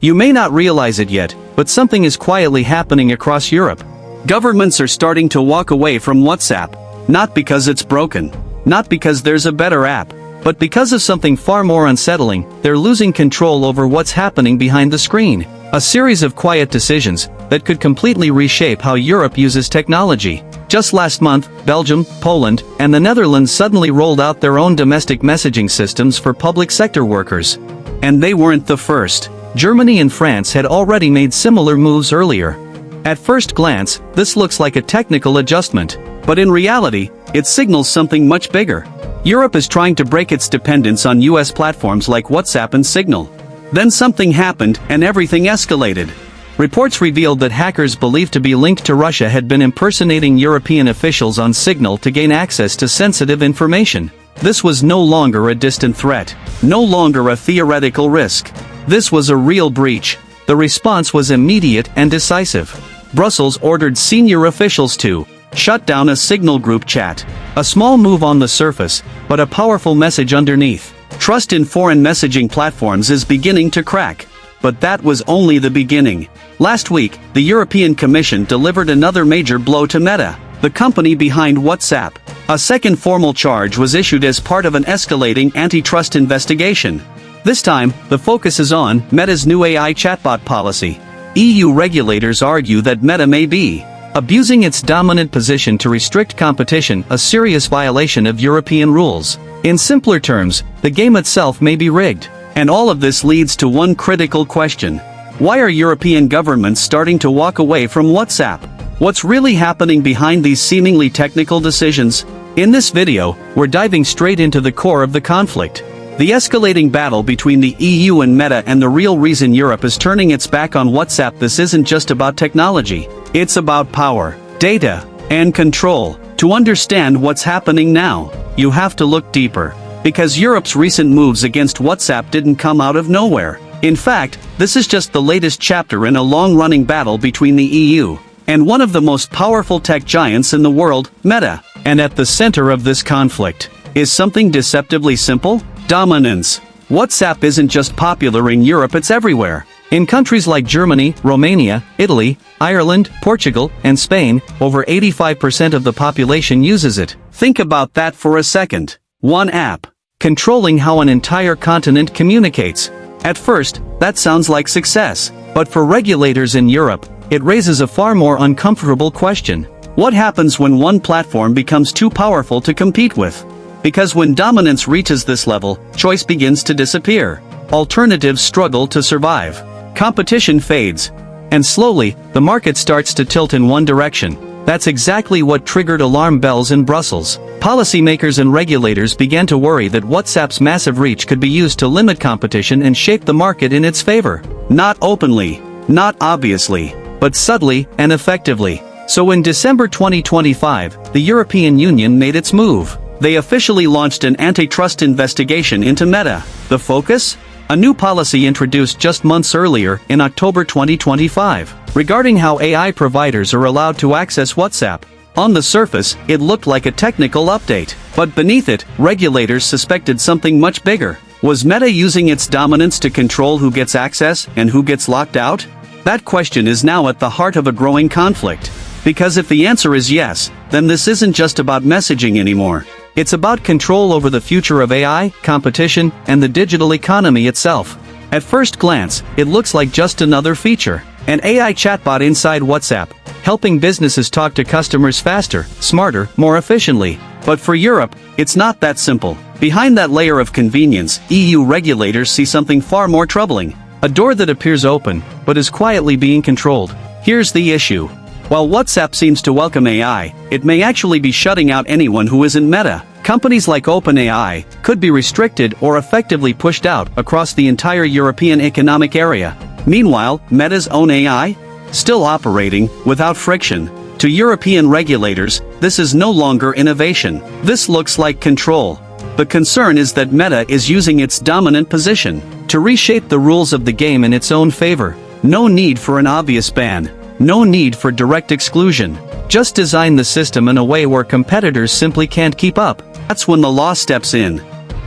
You may not realize it yet, but something is quietly happening across Europe. Governments are starting to walk away from WhatsApp, not because it's broken, not because there's a better app, but because of something far more unsettling. They're losing control over what's happening behind the screen. A series of quiet decisions that could completely reshape how Europe uses technology. Just last month, Belgium, Poland, and the Netherlands suddenly rolled out their own domestic messaging systems for public sector workers. And they weren't the first. Germany and France had already made similar moves earlier. At first glance, this looks like a technical adjustment, but in reality, it signals something much bigger. Europe is trying to break its dependence on US platforms like WhatsApp and Signal. Then something happened and everything escalated. Reports revealed that hackers believed to be linked to Russia had been impersonating European officials on Signal to gain access to sensitive information. This was no longer a distant threat, no longer a theoretical risk. This was a real breach. The response was immediate and decisive. Brussels ordered senior officials to shut down a Signal group chat. A small move on the surface, but a powerful message underneath. Trust in foreign messaging platforms is beginning to crack. But that was only the beginning. Last week, the European Commission delivered another major blow to Meta, the company behind WhatsApp. A second formal charge was issued as part of an escalating antitrust investigation. This time, the focus is on Meta's new AI chatbot policy. EU regulators argue that Meta may be abusing its dominant position to restrict competition, a serious violation of European rules. In simpler terms, the game itself may be rigged. And all of this leads to one critical question. Why are European governments starting to walk away from WhatsApp? What's really happening behind these seemingly technical decisions? In this video, we're diving straight into the core of the conflict. The escalating battle between the EU and Meta, and the real reason Europe is turning its back on WhatsApp. This isn't just about technology. It's about power, data, and control. To understand what's happening now, you have to look deeper. Because Europe's recent moves against WhatsApp didn't come out of nowhere. In fact, this is just the latest chapter in a long-running battle between the EU and one of the most powerful tech giants in the world, Meta. And at the center of this conflict is something deceptively simple: dominance. WhatsApp isn't just popular in Europe, it's everywhere. In countries like Germany, Romania, Italy, Ireland, Portugal, and Spain, over 85% of the population uses it. Think about that for a second. One app, controlling how an entire continent communicates. At first, that sounds like success. But for regulators in Europe, it raises a far more uncomfortable question. What happens when one platform becomes too powerful to compete with? Because when dominance reaches this level, choice begins to disappear. Alternatives struggle to survive. Competition fades. And slowly, the market starts to tilt in one direction. That's exactly what triggered alarm bells in Brussels. Policymakers and regulators began to worry that WhatsApp's massive reach could be used to limit competition and shape the market in its favor. Not openly, not obviously, but subtly and effectively. So in December 2025, the European Union made its move. They officially launched an antitrust investigation into Meta. The focus? A new policy introduced just months earlier, in October 2025, regarding how AI providers are allowed to access WhatsApp. On the surface, it looked like a technical update. But beneath it, regulators suspected something much bigger. Was Meta using its dominance to control who gets access and who gets locked out? That question is now at the heart of a growing conflict. Because if the answer is yes, then this isn't just about messaging anymore. It's about control over the future of AI, competition, and the digital economy itself. At first glance, it looks like just another feature. An AI chatbot inside WhatsApp, helping businesses talk to customers faster, smarter, more efficiently. But for Europe, it's not that simple. Behind that layer of convenience, EU regulators see something far more troubling. A door that appears open, but is quietly being controlled. Here's the issue. While WhatsApp seems to welcome AI, it may actually be shutting out anyone who isn't Meta. Companies like OpenAI could be restricted or effectively pushed out across the entire European Economic Area. Meanwhile, Meta's own AI? Still operating, without friction. To European regulators, this is no longer innovation. This looks like control. The concern is that Meta is using its dominant position to reshape the rules of the game in its own favor. No need for an obvious ban. No need for direct exclusion. Just design the system in a way where competitors simply can't keep up. That's when the law steps in.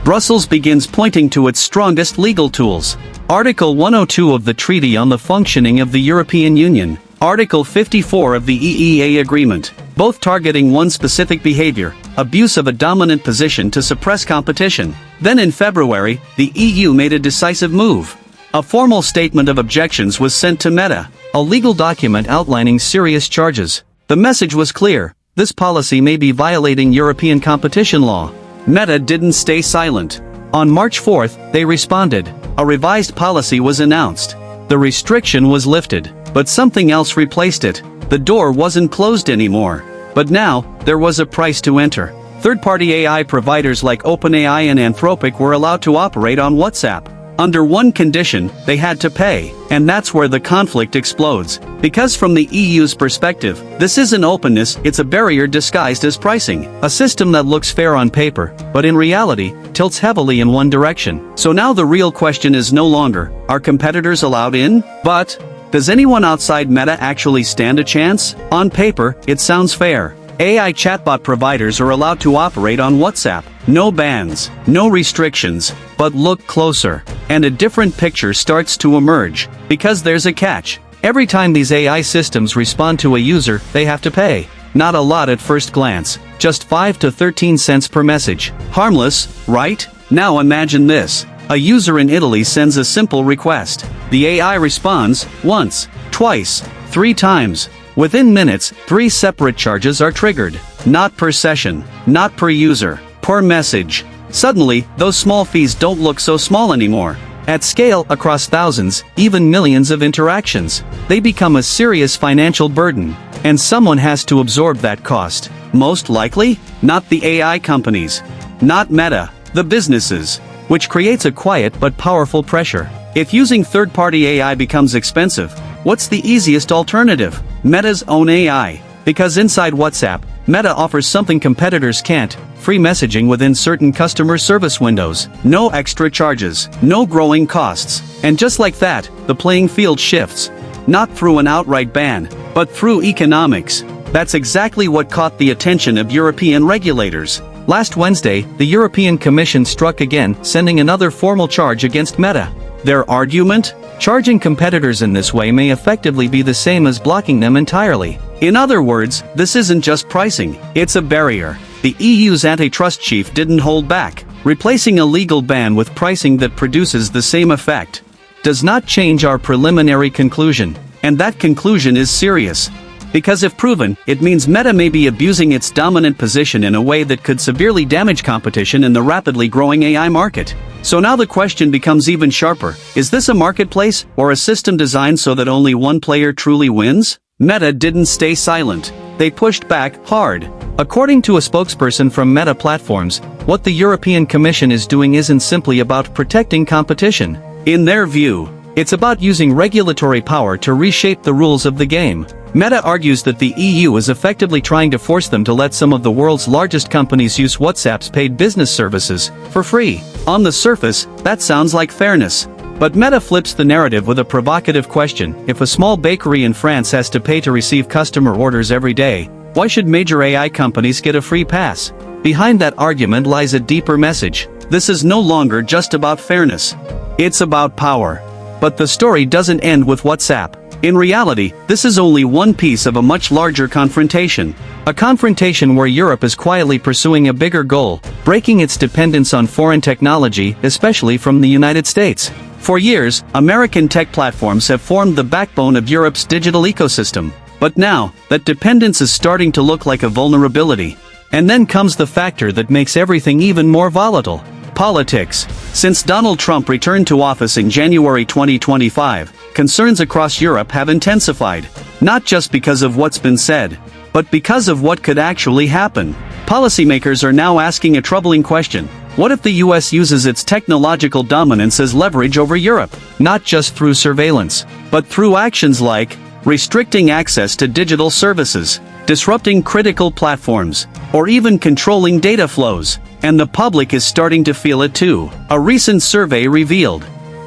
Brussels begins pointing to its strongest legal tools. Article 102 of the Treaty on the Functioning of the European Union, Article 54 of the EEA Agreement, both targeting one specific behavior, abuse of a dominant position to suppress competition. Then in February, the EU made a decisive move. A formal statement of objections was sent to Meta, a legal document outlining serious charges. The message was clear: this policy may be violating European competition law. Meta didn't stay silent. On March 4th, they responded. A revised policy was announced. The restriction was lifted, but something else replaced it. The door wasn't closed anymore. But now, there was a price to enter. Third-party AI providers like OpenAI and Anthropic were allowed to operate on WhatsApp. Under one condition, they had to pay, and that's where the conflict explodes. Because from the EU's perspective, this isn't openness, it's a barrier disguised as pricing. A system that looks fair on paper, but in reality, tilts heavily in one direction. So now the real question is no longer, are competitors allowed in? But, does anyone outside Meta actually stand a chance? On paper, it sounds fair. AI chatbot providers are allowed to operate on WhatsApp. No bans, no restrictions, but look closer, and a different picture starts to emerge. Because there's a catch. Every time these AI systems respond to a user, they have to pay. Not a lot at first glance, just 5 to 13 cents per message. Harmless, right? Now imagine this. A user in Italy sends a simple request. The AI responds, once, twice, 3 times. Within minutes, 3 separate charges are triggered. Not per session, not per user, per message. Suddenly, those small fees don't look so small anymore. At scale, across thousands, even millions of interactions, they become a serious financial burden. And someone has to absorb that cost. Most likely, not the AI companies. Not Meta, the businesses. Which creates a quiet but powerful pressure. If using third-party AI becomes expensive, what's the easiest alternative? Meta's own AI. Because inside WhatsApp, Meta offers something competitors can't: free messaging within certain customer service windows. No extra charges, no growing costs. And just like that, the playing field shifts. Not through an outright ban, but through economics. That's exactly what caught the attention of European regulators. Last Wednesday, the European Commission struck again, sending another formal charge against Meta. Their argument? Charging competitors in this way may effectively be the same as blocking them entirely. In other words, this isn't just pricing, it's a barrier. The EU's antitrust chief didn't hold back. Replacing a legal ban with pricing that produces the same effect does not change our preliminary conclusion. And that conclusion is serious. Because if proven, it means Meta may be abusing its dominant position in a way that could severely damage competition in the rapidly growing AI market. So now the question becomes even sharper. Is this a marketplace, or a system designed so that only one player truly wins? Meta didn't stay silent. They pushed back hard. According to a spokesperson from Meta Platforms, what the European Commission is doing isn't simply about protecting competition. In their view, it's about using regulatory power to reshape the rules of the game. Meta argues that the EU is effectively trying to force them to let some of the world's largest companies use WhatsApp's paid business services for free. On the surface, that sounds like fairness. But Meta flips the narrative with a provocative question: if a small bakery in France has to pay to receive customer orders every day, why should major AI companies get a free pass? Behind that argument lies a deeper message. This is no longer just about fairness. It's about power. But the story doesn't end with WhatsApp. In reality, this is only one piece of a much larger confrontation. A confrontation where Europe is quietly pursuing a bigger goal: breaking its dependence on foreign technology, especially from the United States. For years, American tech platforms have formed the backbone of Europe's digital ecosystem. But now, that dependence is starting to look like a vulnerability. And then comes the factor that makes everything even more volatile: politics. Since Donald Trump returned to office in January 2025, concerns across Europe have intensified. Not just because of what's been said, but because of what could actually happen. Policymakers are now asking a troubling question: what if the US uses its technological dominance as leverage over Europe? Not just through surveillance, but through actions like restricting access to digital services, disrupting critical platforms, or even controlling data flows. And the public is starting to feel it too. A recent survey revealed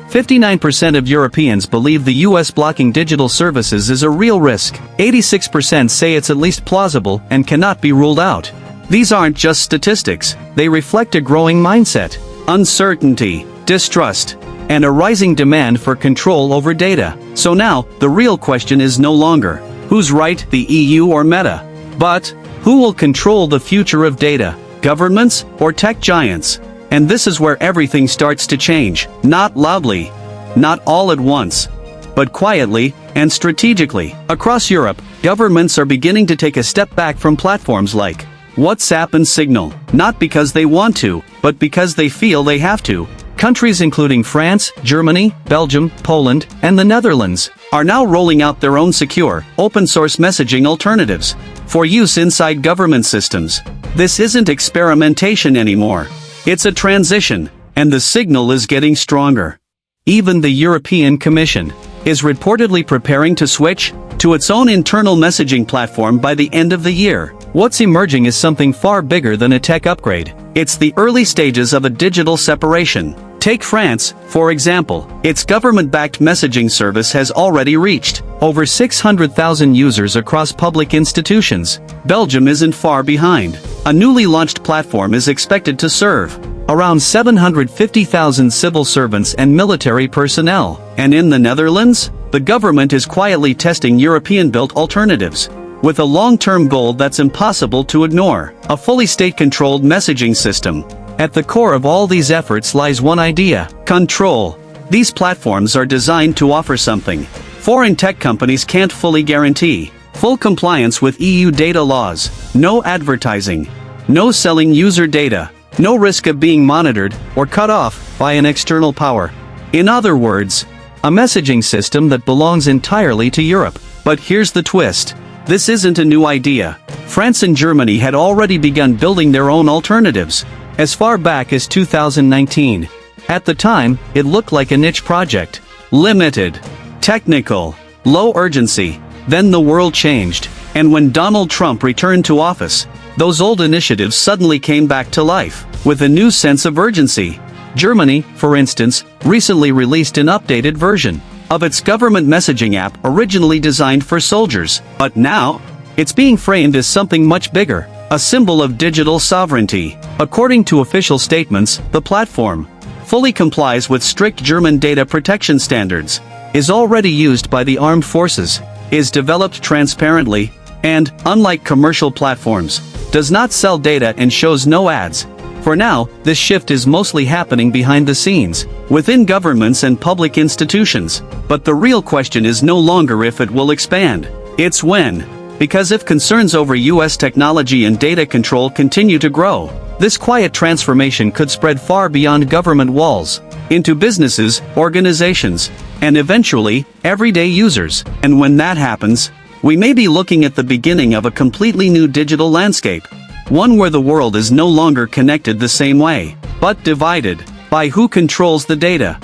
59% of Europeans believe the US blocking digital services is a real risk. 86% say it's at least plausible and cannot be ruled out. These aren't just statistics, they reflect a growing mindset. uncertainty, distrust, and a rising demand for control over data. So now, the real question is no longer, who's right, the EU or Meta? But, who will control the future of data, governments or tech giants? And this is where everything starts to change, not loudly, not all at once, but quietly and strategically. Across Europe, governments are beginning to take a step back from platforms like WhatsApp and Signal, not because they want to, but because they feel they have to. Countries including France, Germany, Belgium, Poland, and the Netherlands are now rolling out their own secure, open-source messaging alternatives for use inside government systems. This isn't experimentation anymore. It's a transition, and the signal is getting stronger. Even the European Commission is reportedly preparing to switch to its own internal messaging platform by the end of the year. What's emerging is something far bigger than a tech upgrade. It's the early stages of a digital separation. Take France, for example. Its government-backed messaging service has already reached over 600,000 users across public institutions. Belgium isn't far behind. A newly launched platform is expected to serve around 750,000 civil servants and military personnel. And in the Netherlands, the government is quietly testing European-built alternatives, with a long-term goal that's impossible to ignore: a fully state-controlled messaging system. At the core of all these efforts lies one idea: control. These platforms are designed to offer something foreign tech companies can't fully guarantee: full compliance with EU data laws, no advertising, no selling user data, no risk of being monitored or cut off by an external power. In other words, a messaging system that belongs entirely to Europe. But here's the twist. This isn't a new idea. France and Germany had already begun building their own alternatives as far back as 2019. At the time, it looked like a niche project. Limited, technical, low urgency. Then the world changed, and when Donald Trump returned to office, those old initiatives suddenly came back to life, with a new sense of urgency. Germany, for instance, recently released an updated version of its government messaging app originally designed for soldiers. But now, it's being framed as something much bigger, a symbol of digital sovereignty. According to official statements, the platform fully complies with strict German data protection standards, is already used by the armed forces, is developed transparently, and, unlike commercial platforms, does not sell data and shows no ads. For now, this shift is mostly happening behind the scenes, within governments and public institutions. But the real question is no longer if it will expand, it's when. Because if concerns over US technology and data control continue to grow, this quiet transformation could spread far beyond government walls, into businesses, organizations, and eventually, everyday users. And when that happens, we may be looking at the beginning of a completely new digital landscape. One where the world is no longer connected the same way, but divided by who controls the data.